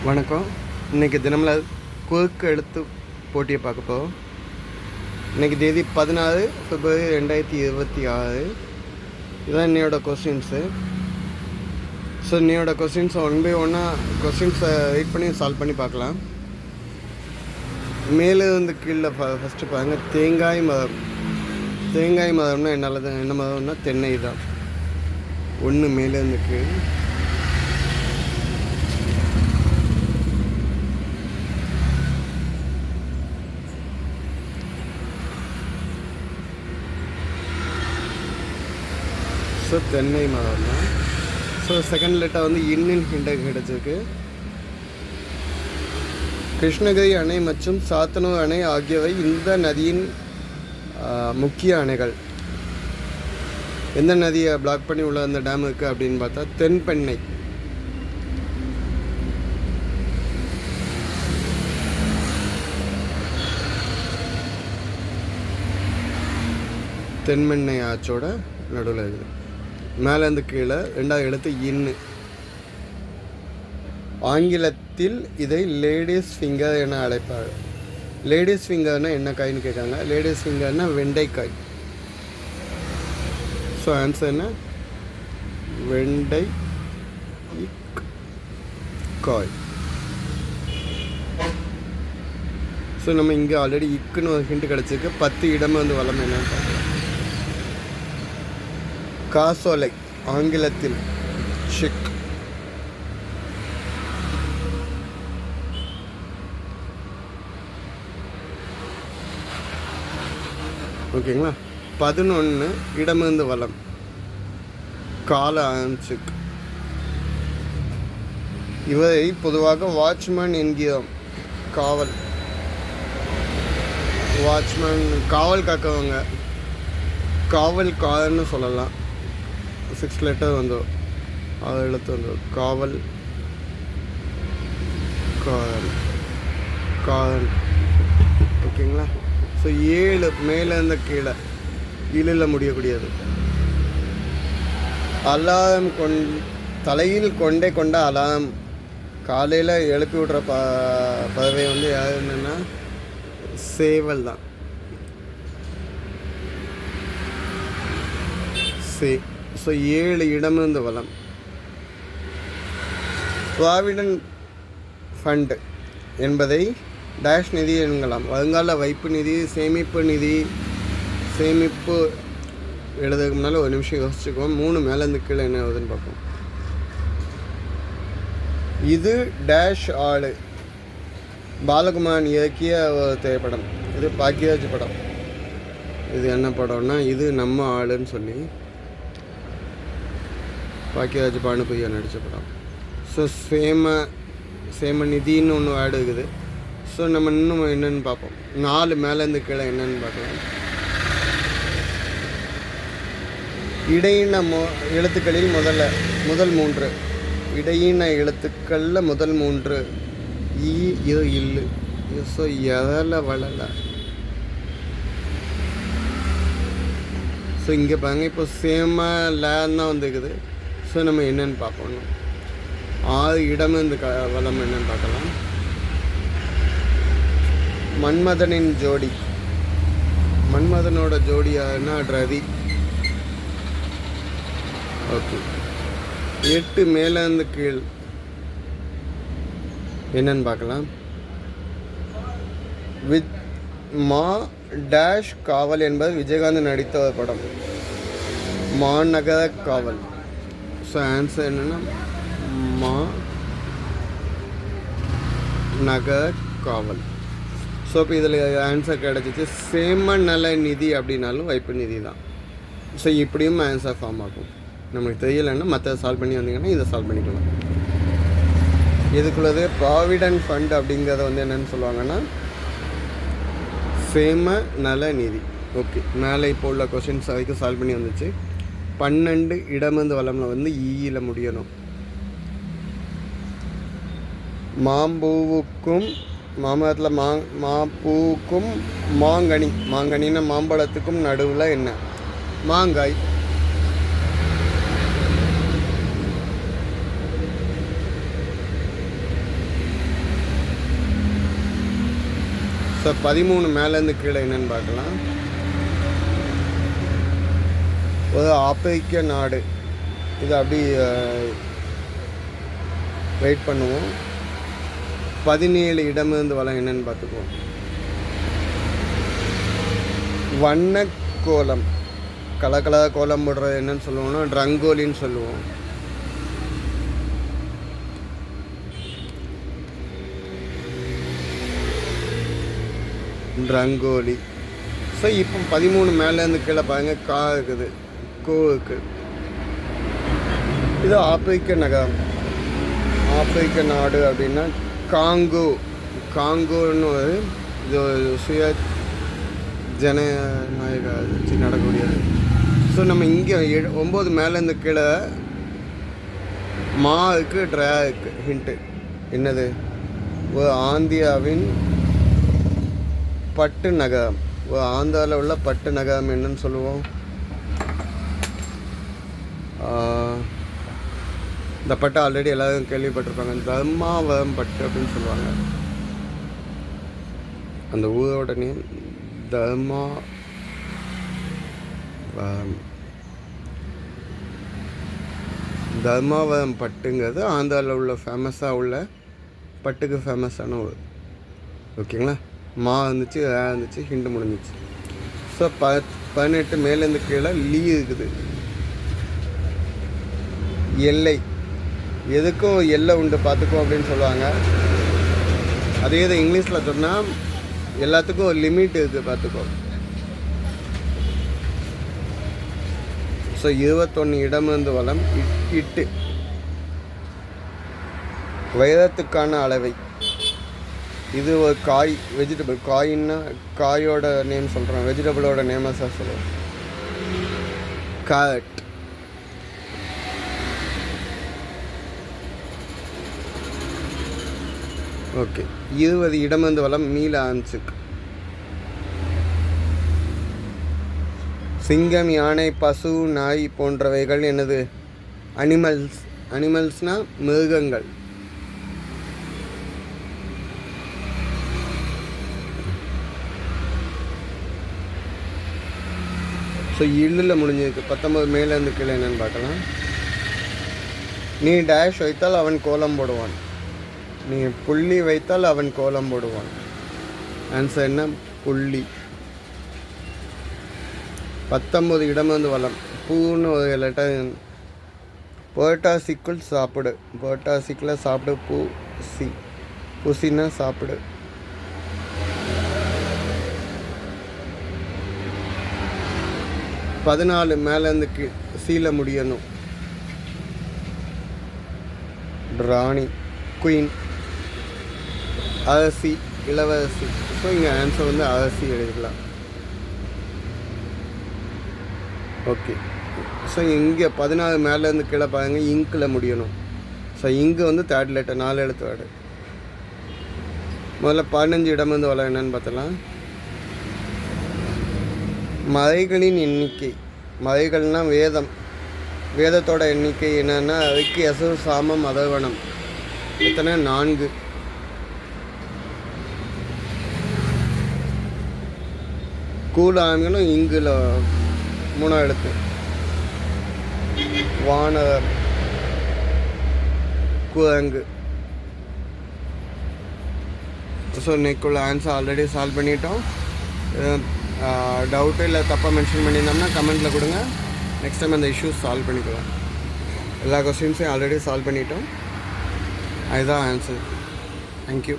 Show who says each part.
Speaker 1: வணக்கம். இன்றைக்கி தினமலர் குறுக்கு எழுத்து போட்டியை பார்க்க போகிறோம். இன்றைக்கி தேதி 14 பிப்ரவரி 2026. இதுதான் இன்னையோட கொஸ்டின்ஸு. ஸோ இன்னையோட கொஸ்டின்ஸை ஒன் பை ஒன்னாக கொஸ்டின்ஸை வெயிட் பண்ணி சால்வ் பண்ணி பார்க்கலாம். மேலே இருந்து கீழே ஃபஸ்ட்டு பாருங்கள். தேங்காய் மரம். தேங்காய் மரம்னா என்ன மரம்னா தென்னை தான். ஒன்று மேலே இருந்து கீழே. ஸோ தென்னை மரம் தான். ஸோ செகண்ட் லெட்டர் வந்து இன்னின் ஹிண்டை கிடச்சிருக்கு. கிருஷ்ணகிரி அணை மற்றும் சாத்தனூர் அணை ஆகியவை இந்த நதியின் முக்கிய அணைகள். எந்த நதியை பிளாக் பண்ணி உள்ள அந்த டேம் இருக்குது அப்படின்னு பார்த்தா தென்பெண்ணை. தென்மெண்ணை ஆற்றோட நடுவில் இருக்குது. மேலேருந்து கீழே ரெண்டாவது எழுத்து இன்னு. ஆங்கிலத்தில் இதை லேடிஸ் ஃபிங்கர் என அழைப்பார். லேடிஸ் ஃபிங்கர்னால் என்ன காய்ன்னு கேட்காங்க. லேடிஸ் ஃபிங்கர்னால் வெண்டைக்காய். ஸோ ஆன்சர் என்ன? வெண்டை காய். ஸோ நம்ம இங்கே ஆல்ரெடி இக்குன்னு ஒரு ஹிண்ட் கிடச்சிருக்கு. 10 இடம் வந்து வளம் என்னன்னு பார்க்கலாம். காசோலை ஆங்கிலத்தில் ஷிக். ஓகேங்களா. 11 இடமிருந்து வளம் கால ஆன்சிக். இவரை பொதுவாக வாட்ச்மேன் என்கிறோம். காவல். வாட்ச்மேன் காவல் காக்கவங்க. காவல்காரன்னு சொல்லலாம். 6 லெட்டர் வந்துடும். 6 எழுத்து வந்துடும். காவல் காரன். ஓகேங்களா. ஸோ 7 மேலே இருந்த கீழே இழில் முடியக்கூடியது. அலாரம் தலையில் கொண்ட அலாரம். காலையில் எழுப்பி விட்ற பறவை வந்து யார் என்னென்னா சேவல் தான். ஸோ 7 இடமிருந்து வளம். ப்ராவிடன்ட் ஃபண்ட் என்பதை டேஷ் நிதி என்கலாம். வருங்கால வைப்பு நிதி, சேமிப்பு நிதி. சேமிப்பு எழுதுறதுக்கு முன்னால் ஒரு நிமிஷம் யோசிச்சுக்குவோம். 3 மேலேருந்து கீழே என்ன ஆகுதுன்னு பார்ப்போம். இது டேஷ் ஆளு. பாலகுமாரன் இயக்கிய ஒரு திரைப்படம். இது பாக்கியராஜ் படம். இது என்ன படம்னா இது நம்ம ஆளுன்னு சொல்லி பாக்கியராஜ் பானுபையா நடித்த படம். ஸோ சேம நிதின்னு ஒன்று வேர்டு இருக்குது. ஸோ நம்ம இன்னும் என்னென்னு பார்ப்போம். 4 மேலேருந்து கீழே என்னென்னு பார்க்கலாம். இடையின எழுத்துக்களில் முதல் 3. இடையின எழுத்துக்களில் முதல் 3 இல்லு. ஸோ எதில் வளல. ஸோ இங்கே பாருங்க. இப்போ சேம லேன் தான் வந்துருக்குது. ஸோ நம்ம என்னென்னு பார்ப்போம். 6 இடம் இந்த வளம் என்னென்னு பார்க்கலாம். மன்மதனின் ஜோடி. மன்மதனோட ஜோடியானா ரவி. ஓகே. 8 மேலேருந்து கீழ் என்னன்னு பார்க்கலாம். வித் மா டேஷ் காவல் என்பது விஜயகாந்த் நடித்த ஒரு படம். மாநகர காவல். ஸோ ஆன்சர் என்னென்னா மா நகர காவல். ஸோ இப்போ இதில் ஆன்சர் கிடச்சிச்சு. சேம நல நிதி அப்படின்னாலும் வைப்பு நிதி தான். ஸோ இப்படியும் ஆன்சர் ஃபார்ம் ஆகும். நமக்கு தெரியலைன்னா மற்ற சால்வ் பண்ணி வந்தீங்கன்னா இதை சால்வ் பண்ணிக்கலாம். இதுக்குள்ளது ப்ராவிடன்ட் ஃபண்ட் அப்படிங்கிறத வந்து என்னென்னு சொல்லுவாங்கன்னா சேம நல நிதி. ஓகே. மேலே இப்போ உள்ள கொஷின்ஸ் வரைக்கும் சால்வ் பண்ணி வந்துச்சு. 12 இடமிருந்து வளம்ல வந்து ஈயில் முடியணும். மாம்பூவுக்கும் மாமரத்தில் மாப்பூவுக்கும் மாங்கனின்னா மாம்பழத்துக்கும் நடுவில் என்ன? மாங்காய். ஸோ 13 மேலேருந்து கீழே என்னென்னு பார்க்கலாம். ஒரு ஆப்பிரிக்க நாடு. இது அப்படி வெயிட் பண்ணுவோம். 17 இடமிருந்து வளம் என்னென்னு பார்த்துக்குவோம். வண்ண கோலம், கலர் கோலம் போடுறது என்னன்னு சொல்லுவோம்னா ரங்கோலின்னு சொல்லுவோம். ரங்கோலி. ஸோ இப்போ 13 மேலேருந்து கீழே பாருங்க, கா இருக்குது, கோ இருக்குது. இது ஆப்பிரிக்க நகரம், ஆப்பிரிக்க நாடு அப்படின்னா காங்கோ. காங்கோன்னு இது சுய ஜனநாயக வச்சு நடக்கக்கூடியது. ஸோ நம்ம இங்கே 9 மேலேருந்து கீழே மா இருக்குது, ட்ரா இருக்குது. ஹிண்ட்டு என்னது? ஆந்தியாவின் பட்டு நகரம். ஆந்திராவில் உள்ள பட்டு நகரம் என்னன்னு சொல்லுவோம்? இந்த பட்டு ஆல்ரெடி எல்லோரும் கேள்விப்பட்டிருப்பாங்க. தர்மாவரம் பட்டு அப்படின்னு சொல்லுவாங்க. அந்த ஊரோட நேம் தர்மாவரம் பட்டுங்கிறது ஆந்திராவில் உள்ள ஃபேமஸாக உள்ள பட்டுக்கு ஃபேமஸான ஊர். ஓகேங்களா? மா இருந்துச்சு, இருந்துச்சு, ஹிண்டு முடிஞ்சிச்சு. ஸோ 18 மேலேருந்து கீழே லீ இருக்குது. எல்லை, எதுக்கும் எல்லை உண்டு பார்த்துக்கோ அப்படின்னு சொல்லுவாங்க. அதே இதை இங்கிலீஷில் சொன்னால் எல்லாத்துக்கும் ஒரு லிமிட் இருக்குது, பார்த்துக்கோ. ஸோ 21 இடமிருந்து வளம். இட்டு வைரத்துக்கான அளவை. இது ஒரு காய், வெஜிடபிள். காயின்னா காயோட நேம் சொல்கிறேன், வெஜிடபிளோட நேமாக சார் சொல்லுவோம். கேரட். ஓகே. 20 இடமிருந்து வளம் மீள ஆன்சுக்கு. சிங்கம், யானை, பசு, நாய் போன்றவைகள் என்னது? அனிமல்ஸ். அனிமல்ஸ்னால் மிருகங்கள். ஸோ இல்லில் முடிஞ்சிருக்கு. 19 மேலேருந்து கீழே என்னென்னு பார்க்கலாம். நீ டேஷ் வைத்தால் அவன் கோலம் போடுவான், நீ புள்ளி வைத்தால் அவன் கோலம் போடுவான். ஆன்சர் என்ன? புள்ளி. 19 இடமிருந்து வளம். பூன்னு ஒரு லெட்டர். புரட்டாசிக்குள் சாப்பிடு. புரட்டாசிக்குள்ள சாப்பிடு. பூசி. பூசின்னா சாப்பிடு. 14 மேலேருந்து சீல முடியணும். ராணி, குயின். அரசி, இளவரசி. ஸோ இங்கே ஆன்சர் வந்து அரசி எழுதிக்கலாம். ஓகே. ஸோ இங்கே 14 மேலேருந்து கீழே பாருங்க, இங்கில் முடியணும். ஸோ இங்கு வந்து 3rd லெட்டர், 4 எழுத்து வேர்டு. முதல்ல 15 இடமிருந்து வளம் என்னன்னு பார்த்தலாம். மலைகளின் எண்ணிக்கை. மலைகள்னால் வேதம். வேதத்தோட எண்ணிக்கை என்னென்னா அதுக்கு யசு, சாமம், அதர்வனம். எத்தனை? 4. கூலாங்களும் இங்குல 3 எழுத்து. வானவர், குரங்கு. ஸோ இன்னைக்குள்ள ஆன்சர் ஆல்ரெடி சால்வ் பண்ணிட்டோம். டவுட்டு இல்லை தப்பாக மென்ஷன் பண்ணியிருந்தோம்னா கமெண்ட்டில் கொடுங்க. நெக்ஸ்ட் டைம் அந்த இஷ்யூஸ் சால்வ் பண்ணிக்கலாம். எல்லா கொஸ்டின்ஸையும் ஆல்ரெடி சால்வ் பண்ணிட்டோம். அதுதான் ஆன்சர். தேங்க்யூ.